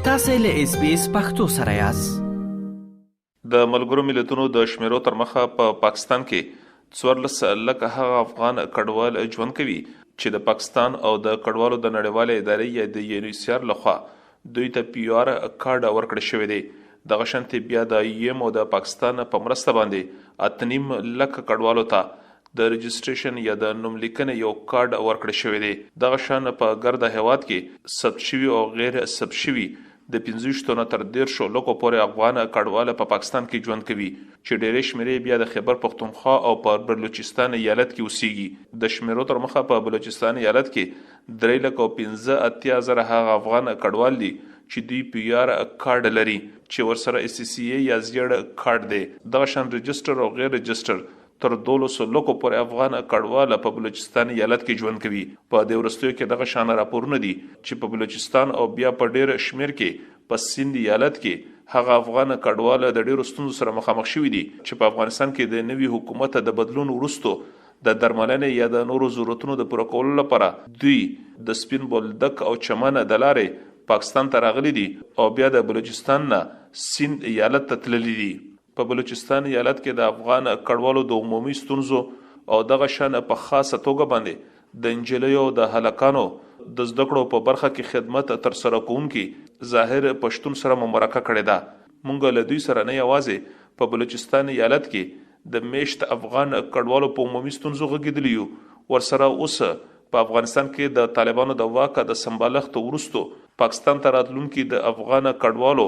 تاسې له SBS پښتو سره یاست. د ملګرو ملتونو د شمیرو تر مخه په پاکستان کې 14 لکه هغه افغان کډوال ژوند کوي چې د پاکستان او د کډوالو د نړیوالې ادارې یا د UNHCR لخوا دوی ته PR کارت ورکړل شوی دی. دغه شانتي بیا د IOM او د پاکستان په مرسته باندې 8.5 لک کډوالو ته د رجسټریشن یا د نوم لیکنې یو کارت ورکړل شوی دی. دغه شان په ګرد هیواد کې ثبت شوی او غیر ثبت شوی د 15 نه تر 13 لکو پورې افغان کډوال په پاکستان کې ژوند کوي چې ډېرې شمیرې بیا د خیبر پختونخوا او په بلوچستان ایالت کې اوسېږي. د شمیرو تر مخه په بلوچستان ایالت کې 3,15,000 هغه افغان کډوال دي چې دوی PR کارت لري چې ورسره SCCA یا زیړ کارت دی. دغه شان رجسټر او غیر رجسټر تر 1200 لکو پر افغان کډوال په بلوچستان ایالت کې ژوند کوي. په دې ورستیو کې دغه شان راپورونه دي چې په بلوچستان او بیا په ډېر شمیر کې په سند ایالت کې هغه افغان کډوال د ډېرو ستونزو سره مخامخ شوي دي چې په افغانستان کې د نوي حکومت د بدلون وروسته د درملنې یا د نورو ضرورتونو د پوره کولو لپاره دوی د سپین بولدک او چمن د لارې پاکستان ته راغلي دي او بیا د بلوچستان نه سند ایالت ته تللي دي. په بلوچستان ایالت کې د افغان کډوالو د عمومي ستونزو او دغه شان په خاصه توګه باندې د انجلیو د هلکانو د زده کړو په برخه کې خدمت تر سره کوونکي ظاهر پښتون سره مرکه کړې ده. مونږ له دوی سره نه یوازې په بلوچستان ایالت کې د میشت افغان کډوالو په عمومي ستونزو غږیدلیو ورسره اوس په افغانستان کې د طالبانو د واکه د سمبالښت وروسته پاکستان ته راتلونکي د افغان کډوالو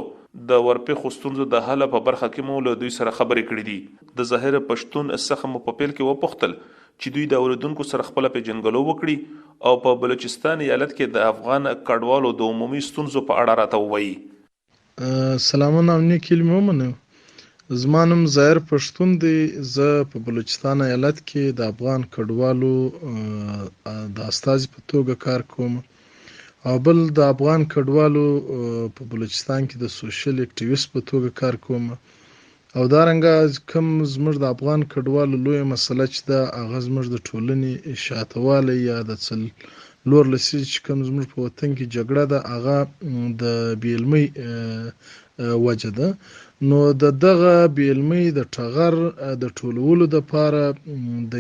د ورپې خوستونزو د حل په برخه کې مو له دوی سره خبرې کړې دي. د ظاهر پښتون څخه مو په پیل کې وپوښتل چې دوی د اوریدونکو سره خپل پیژنګلو وکړي او په بلوچستان ایالت کې د افغان کډوالو د عمومي ستونزو په اړه راته ووایي. سلامونه او نیک کلمه ومنه. زما نوم ظاهر پښتون دی. زه په بلوچستان ایالت کې د افغان کډوالو د استازي په توګه کار کوم او بل د افغان کډوالو په بلوچستان کې د سوشل اکټیویست په توګه کار کوم او دارنګه کوم زموږ د افغان کډوالو لوی مسله چې دا هغه زموږ د ټولنې شاتواله یا د څلور لسیز چې کوم زموږ په وطن کې جګړه ده هغه د بیلمۍ وجه ده. نو دغه بیلمۍ د ټغر د ټولولو لپاره د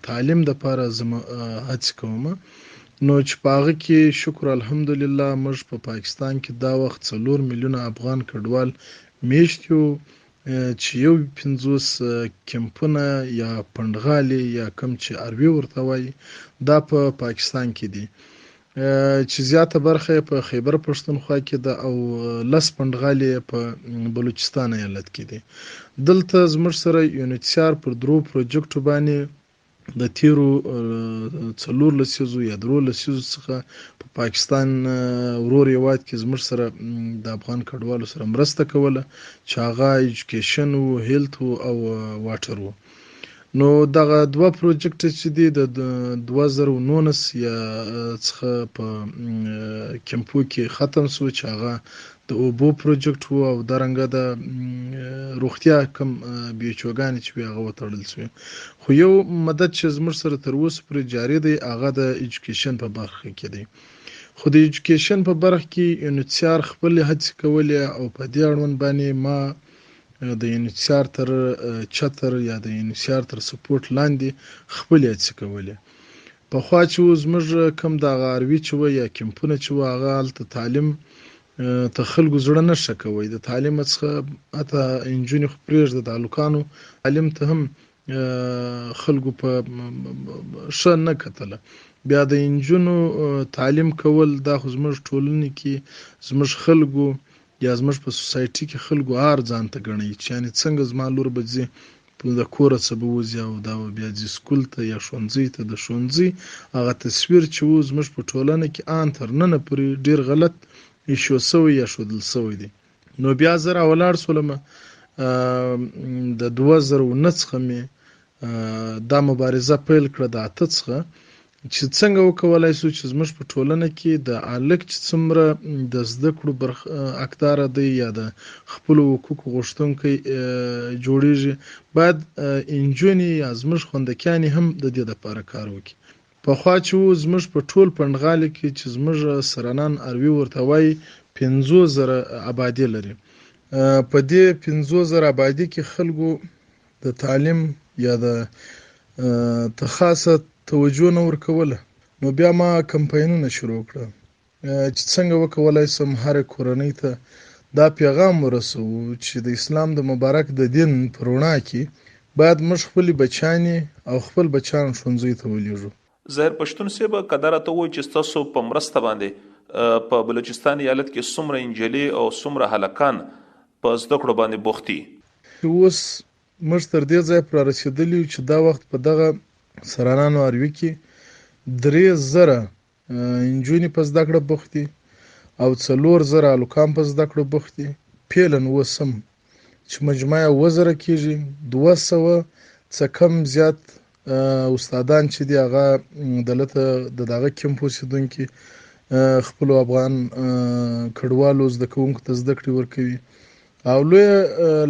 تعلیم لپاره زما هڅه کوم. نو چې په هغه کې شکر الحمدلله موږ په پاکستان کې دا وخت 4 میلیونه افغان کډوال میشت یو چې یو 50 کمپونه یا پندغالي یا کم چې عربي ورته وایي دا په پاکستان کې دي چې زیاته برخه په خیبر پښتونخوا کې ده او لس پندغالي په بلوچستان ایالت کې دي. دلته زموږ سره UNHCR پر درو پروجیکټو باندې د تیرو 4 لسیزو یا 3 لسیزو څخه په پاکستان ورور هیواد کې زموږ سره د افغان کډوالو سره مرسته کوله چې هغه ایجوکیشن او هیلث او واټر وو. نو دغه دوه پروجیکټ چې دي د 2019 یا څخه په کمپو کې ختم شو چې هغه د اوبو پروجیکټ وو او درنګه د روغتیا کم بیوچوګانې چې هغه وتړل شو. خو یو مدد چې زموږ سره تر اوسه پورې جاری دی هغه د ایجوکیشن په برخه کې دی. خو د ایجوکیشن په برخه کې UNHCR خپل هڅې کولې او په دې اړوند باندې ما د UNHCR تر چتر یا د UNHCR تر سپورټ لاندې خپل هڅې کولې. په خوا چې زموږ کم د غاروي چې و یا کمپونه چې و هغه هلته تعلیم ته خلکو زړه نه ښه کوي. د تعلیم څخه حتی انجونې خو پرېږده د هلکانو تعلیم ته هم خلکو په ښه نه کتله. بیا د انجونو تعلیم کول دا خو زموږ ټولنې کې زموږ خلکو یا زموږ په سوسایټي کې خلکو هر ځان ته ګڼي چې یعنې څنګه زما لور به ځي د کوره څه به وځي او دا بیا ځي سکول ته یا ښوونځي ته. د ښوونځي هغه تصویر چې و زموږ په ټولنه کې ان تر ننه پورې ډېر غلط ایښو سوی یا ښودل سوی دی. نو بیا زه راولاړ شولم د 2019 څخه مې دا مبارزه پیل کړه د 8 څخه چې څنګه وکولای شو چې زموږ په ټولنه کې د هلک چې څومره د زده کړو حقداره دی یا د خپلو حقوقو غوښتونکی جوړیږي باید انجونې یا زموږ خوندکیانې هم د دې لپاره کار وکړي. پخوا چې زموږ په ټول پنډغالي کې چې زموږ سرانان اروي ورته وایي 50,000 آبادي لري. په دې 50,000 آبادي کې خلکو د تعلیم یا د ته خاصه توجه نه ورکوله. نو بیا ما کمپاینونه شروع کړه چې څنګه وکولای سم هر کورنۍ ته دا پیغام ورسو چې د اسلام د مبارک د دین په رڼا کې باید موږ خپل بچانی او خپل بچان ښوونځي ته ولېږو. ظاهر پښتون صاحب کدار ته وای چې تاسو په مرسته باندې په بلوچستان ایالت کې څومره انجلي او څومره هلکان په زده کړو باندې بوختي. اوس موږ تر دې ځای پر رسیدلی چې دا وخت په دغه سرانانو اروي کې 3,000 انجونې په زده کړه بوختي او 4,000 هلکان په زده کړه بوختي. پیلن وسم چې مجموعه 2,000 کېږي. 200 څه کم زیات استادان چې دی هغه دلته دغه کیمپ اوسیدونکي خپل افغان کډوالو زده کوونکو ته زده کړې ورکوي. او لوی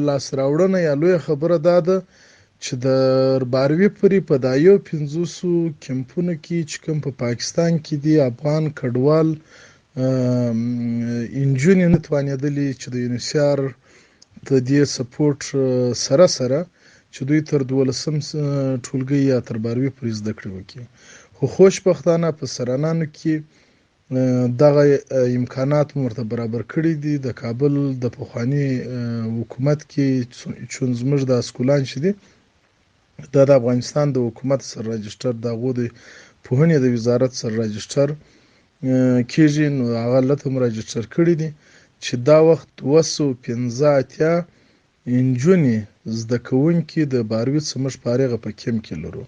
لاس راوړنه یا لوی خبره دا ده چې د 12 پورې په دا یو 500 کیمپونو کې چې کوم په پاکستان کې دی افغان کډوال انجونې نه توانېدلي چې د یونیسیار د دې سپورټ سره چې دوی تر 12م ټولګي یا تر 12 پورې زده کړې وکړي. خو خوشبختانه په سرانانو کې دغه امکانات ورته برابر کړي دي. د کابل د پخوانی حکومت کې چې زموږ د اسکولان چې دي دا د افغانستان د حکومت سره راجستر د غوډي پوهنې د وزارت سره راجستر کېږي. نو هغه لته راجستر کړي دي چې دا وخت 215 انجونې زده کوونکي د 12 سمش پارېغه په کم کې لرو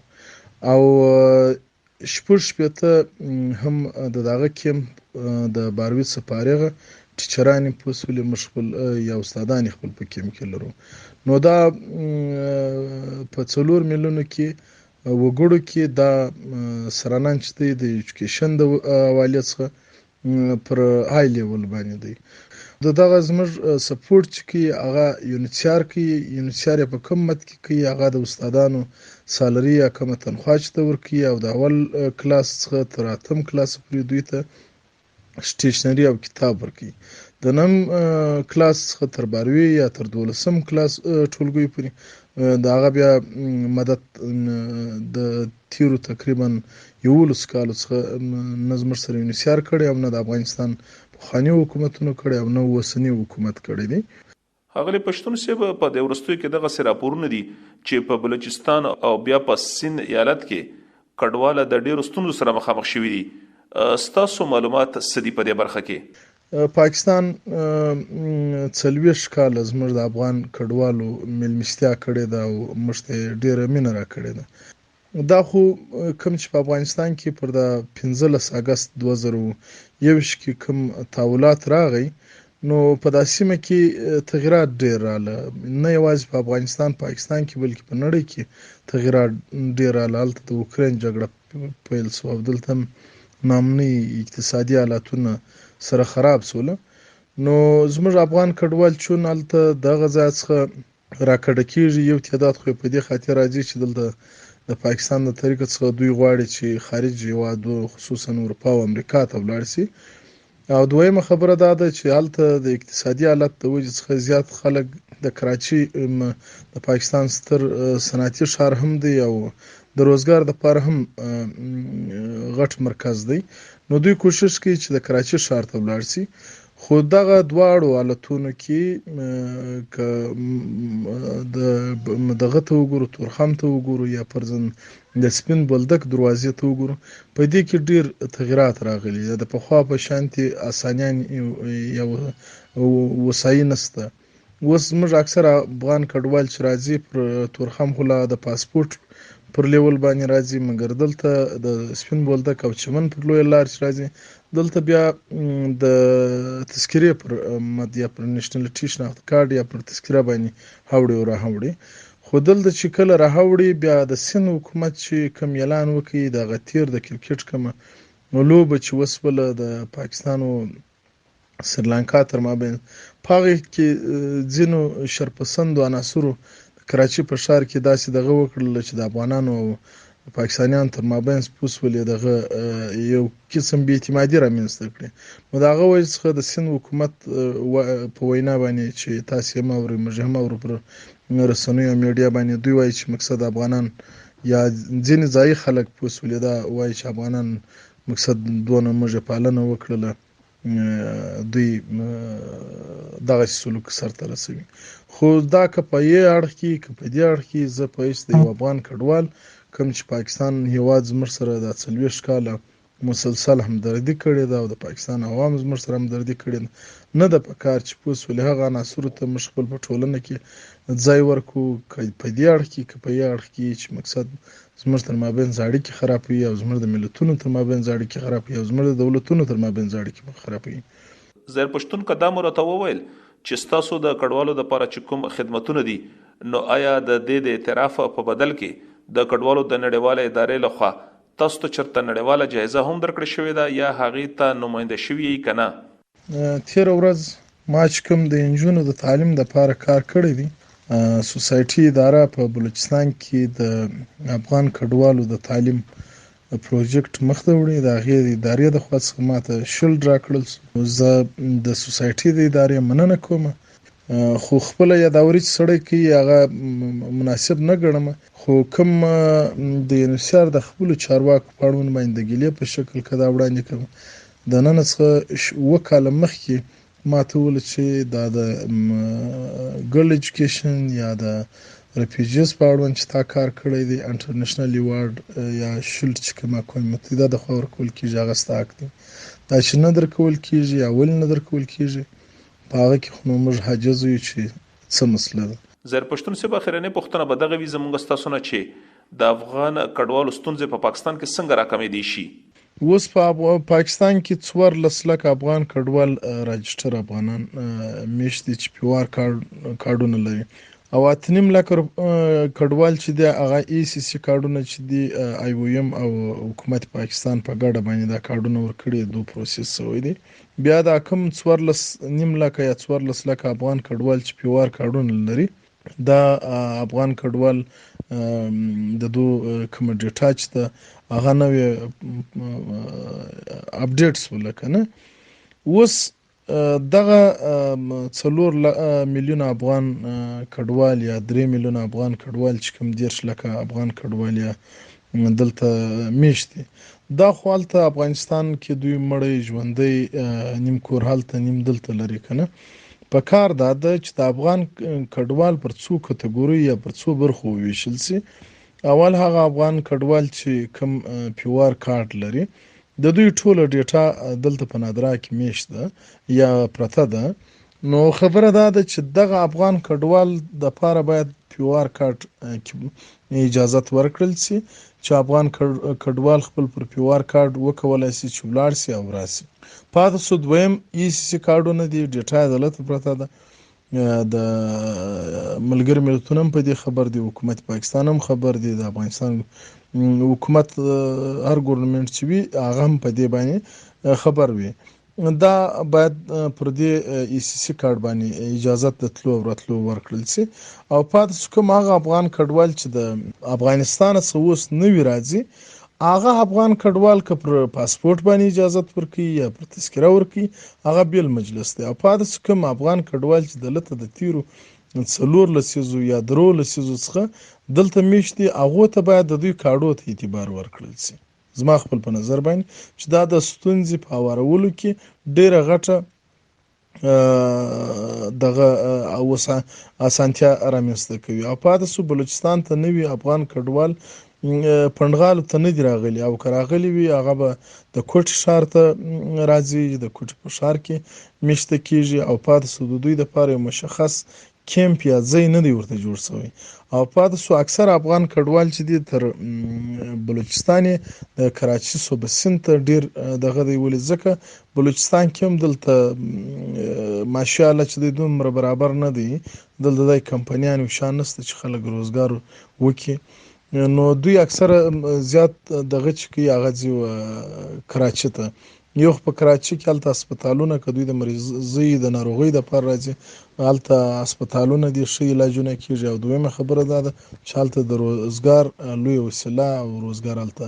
او شپږ هم د دغه کم د 12 سپارېغه ټیچرانی په اصول مشغول یا استادان خپل په کم کې لرو. نو دا په 4 میلیونو کې وګړو کې دا سرانان چې د ایجوکیشن د حواله څخه پر های لیول باندې دی. دغه زموږ سپورټ چې هغه یونیسیار په کوم مت کې هغه د استادانو سالري یا کومه تنخواه چې ورکړي او د اول کلاس څخه تر 8م کلاس پورې دوی ته سټیشنري او کتاب ورکړي. د نم کلاس څخه تر 12 یا تر 12م کلاس ټولګي پورې دا هغه بیا مدد د تیرو تقریبا 11 کالو څخه نظم سره یونیسیار کړي او نه د افغانستان خاني حکومتونو کړي او نو وسنی حکومت کړي دي. هغه پښتون صاحب په د ورستوي کې دغه راپورونه دي چې په بلوچستان او بیا په سند ایالت کې کډواله د ډیرو ستونزو سره مخامخ شوي دي. ستاسو معلومات سدي په دې برخه کې؟ پاکستان 40 کال زموږ د افغان کډوالو ملمستیا کړې ده او مشته ډیره مینه را کړې ده. دا خو کوم چې په افغانستان کې پر د 15 اگست 2021 کې کوم تحولات راغی نو په داسمه کې تغیرات ډیر رااله. نه یوازې په افغانستان پاکستان کې بلکې په نړۍ کې تغیرات ډیر رااله. د اوکرين جګړه پیل شو او دلته نامني اقتصادي حالتونه سره خراب سول. نو زموږ افغان کډوال چون الته د غزا څخه راکړه کیږي یو تعداد خو په دې خاطر راځي چې دلته د پاکستان د طریقې څخه دوی غواړي چې خارج هیوادو خصوصا اروپا او امریکا ته ولاړ شي. او دویمه خبره دا ده چې الته د اقتصادي حالت د وجې څخه زیات خلک د کراچي د پاکستان ستر صنعتي ښار هم دی او د روزګار لپاره هم غټ مرکز دی. نو دوی کوشش کوي چې د کراچي ښار ته ولاړ شي. خو دغه دواړو حالتونو کې دغه ته وګورو تورخم ته وګورو یا پرځن د سپین بولدک دروازې ته وګورو په دې کې ډیر تغیرات راغلي. د پخوا په شانتي اسانیان یا وسایل نسته. اوس موږ اکثر افغان کډوال چې راځي پر تورخم خلا د پاسپورت پر لیول باندې راځي مګر دلته د سپین بولدک او چمن پر لوی لار چې راځي دلته بیا د تذکرې پر مدیا پر نېشنلټي شناخت کارت یا پر تذکره باندې هاوړي او راهوړي. خو دلته چې کله راهوړي بیا د سند حکومت چې کوم اعلان وکړي د غتیر د کرکټ کوم لوبه چې وسوله د پاکستان او سریلانکا تر مابین پاغه کې ځینو شرپسند عناصرو کراچي په ښار کې داسې دغه وکړل چې د افغانانو پاکستانیان تر مابین سپوس ولې دغه یو قسم بې اعتمادي رامنځته کړي. نو د هغه وجې څخه د سیند حکومت په وینا باندې چې تاسې هم اورئ موږ هم اورو پر رسنیو او میډیا باندې دوی وایي چې مقصد افغانان یا ځینې ځایي خلک پوس ولې دا وایي چې افغانان مقصد دونه موږ پالنه وکړله دوی دغه سلوک سرته رسوي. خو دا که په یې اړخ کې که په دې اړخ کې زه په هیڅ د یو افغان کډوال کوم چې پاکستان هیواد زموږ سره د 40 کاله مسلسل همدردي کړې ده او د پاکستان عوام زموږ سره همدردي کړې ده، نه ده په کار چې پوه سولې هغه عناصرو ته موږ خپل په ټولنه کې ځای ورکړو، که په دې اړخ کې که په یې اړخ کې چې مقصد زموږ تر مابین اړیکې خرابوي او زموږ د ملتونو تر مابین اړیکې خرابوي او زموږ د دولتونو تر مابین اړیکې خرابوي. زیر پښتون که دا مو راته وویل چې ستاسو د کډوالو دپاره چې کوم خدمتونه دي، نو آیا د دې د اعتراف په بدل کې د کډوالو د نړیواله ادارې لخوا تاسو ته چېرته نړیواله جایزه هم درکړې شوې ده یا هغې ته نماینده شوي یې که نه؟ تېره ورځ ما چې کوم د نجونو د تعلیم دپاره کار کړی دی، سوسایټي اداره په بلوچستان کې د افغان کډوالو د تعلیم پروژیکټ مخ ته وړي. د هغې د ادارې د خوا څخه ماته شل راکړل سو. زه د سوسایټي د ادارې مننه کوم، خو خپله یاداوري چې سړی کوي هغه مناسب نه ګڼم. خو کوم د یونیسیار د خپلو چارواکو په اړوند باندې د ګیلې په شکل که دا وړاندې کوم، د نن څخه 7 کاله مخکې ما ته وویل چې دا د ګرل ایجوکیشن یا د ریفیوجیز په اړوند چې تا کار کړی دی، انټرنیشنل ایوارډ یا شیلډ چې کوم اقوام متحده د خوا ورکول کېږي، هغه ستا حق دی. دا چې نه درکول کېږي یا ولې نه درکول کېږي، په هغه کې خو نو موږ حاجز یو چې څه مسله ده. زیر پښتون صاحب، اخرنۍ پوښتنه به دغه وي زموږ ستاسو نه چې د افغان کډوالو ستونزې په پاکستان کې څنګه راکمېدی شي؟ اوس په پاکستان کې 14 لک افغان کډوال راجسټر افغانان میشت دي چې پیوار کارډونه لري، او 8.5 لک کډوال چې دی هغه ای سی سی کارډونه چې دی آی او ایم او حکومت پاکستان په ګډه باندې دا کارډونه ورکړي، دوه پروسس شوی دی. بیا دا کم 14.5 لک یا 14 لک افغان کډوال چې پیوار کارډونه لري، دا افغان کډوال د دوه کوم ډیټا چې ده هغه نوې اپډیټس ولکنه. اوس دغه 4 میلیون افغان کډوال یا 3 میلیون افغان کډوال چې کوم 10 لک افغان کډوال یا دلته میشت دي، دا خو هلته افغانستان کې دوی مړی ژوندی نیم کور هلته نیم دلته لري کنه. په کار دا ده چې د افغان کډوال پر څو کټګوري یا پر څو برخو وویشل سي. اول هغه افغان کډوال چې کوم پیوار کارت لري، د دوی ټوله ډیټا دلته په نادرا کې میشت ده یا پرته ده. نو خبره دا ده چې دغه افغان کډوال د پاره باید پیوار کارت اجازه ورکړل سي چې افغان کډوال خپل پر پیوار کارت وکولای سي چې ولاړ سي او راسي. پاتې سو دویم ای سی سی کارډونه دي، ډیټا دلته پرته ده. د ملګری ملتونو په دې خبر دي، حکومت پاکستان هم خبر دي، د افغانستان حکومت هر ګورنمنت چې وي هغه هم په دې باندې خبر وي. دا باید پر دې ای سی سی کارت باندې اجازه د تلو او راتلو ورکړل سي. او پاتې سو کوم هغه افغان کډوال چې د افغانستان څخه اوس نوی راځي، هغه افغان کډوال که پر پاسپورت باندې اجازه ورکړي یا پر تذکره ورکړي هغه بیل مجلس دی. او پاتې سو کوم افغان کډوال چې دلته د تیرو 4 لسیزو یا 3 لسیزو څخه دلته میشت دي، هغه ته باید د دوی کاډو ته اعتبار ورکړل سي. زما خپل په نظر باندې چې دا د ستونزې په هوارولو کې ډیره غټه دغه اسانتیا رامنځته کوي. او پاتې سو بلوچستان ته نوی افغان کډوال پندغالو ته نه دی راغلی، او که راغلی وي هغه به د کوټ ښار ته راځي، د کوټ په ښار کې میشته کیږي. او پاتې سو د دوی دپاره یو مشخص کیمپ یا ځای نه دی ورته جوړ شوی. او پاتې سو اکثر افغان کډوال چې دي تر بلوچستان د کراچي صوبه سند ته ډیر دغه دی، ولې ځکه بلوچستان کې هم دلته ماشاءالله چې د دومره برابر نه دی، دلته د کمپنیانو شان نشته چې خلک روزګار وکړي. نو دوی اکثر زیات دغه چې کوي هغه ځي کراچي ته یو په کراچي کې هلته هسپتالونه که دوی د مریضۍ د ناروغۍ دپاره راځي هلته هسپتالونه دي ښه علاجونه کېږي او دویمه خبره دا ده چې هلته د روزګار لویه وسیله او روزګار هلته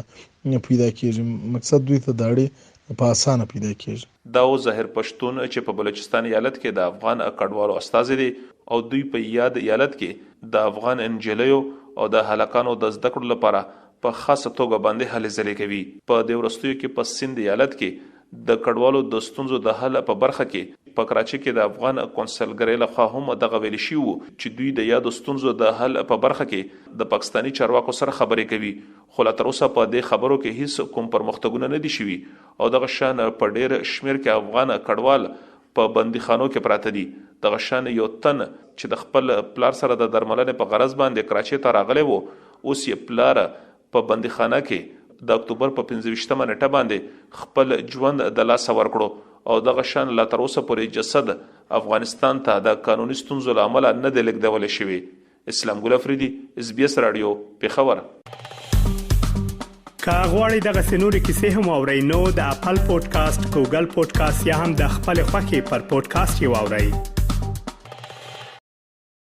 پیدا کېږي مقصد دوی ته د اړې په اسانه پیدا کېږي. دا و ظاهر پښتون چې په بلوچستان ایالت کې د افغان کډوالو استازي دي او دوی په یاد ایالت کې د افغان انجلیو او د هلکانو د زده کړو لپاره په خاصه توګه باندې هلې ځلې کوي. په دې وروستیو کې په سند ایالت کې د کډوالو د ستونزو د حل په برخه کې په کراچي کې د افغان کونسلګرۍ لخوا هم دغه ویل شي چې دوی د یاد ستونزو د حل په برخه کې د پاکستاني چارواکو سره خبرې کوي خو لا تر اوسه په دې خبرو کې هیڅ کوم پرمختګونه نه دي شوي او دغه شان په ډېر شمیر کې افغان کډوال په بندیخانو کې پراته دي. دغه شان یو تن چې د خپل پلار سره د درملنې په غرض باندې کراچي ته راغلی و اوس یې پلار په بندیخانه کې د اکتوبر په 25مه نیټه باندې خپل ژوند د لاسه ورکړو او دغه شان لا تر اوسه پورې جسد افغانستان ته د قانوني ستونزو له امله نه دی لیږدول شوی. اسلام ګل افریدي SBS رادیو پیښور. که غواړئ دغه سنوري کیسې هم اورئ نو د خپل پودکاسټ ګوګل پودکاسټ یا هم د خپل خوښي پر پودکاسټ یو اورئ.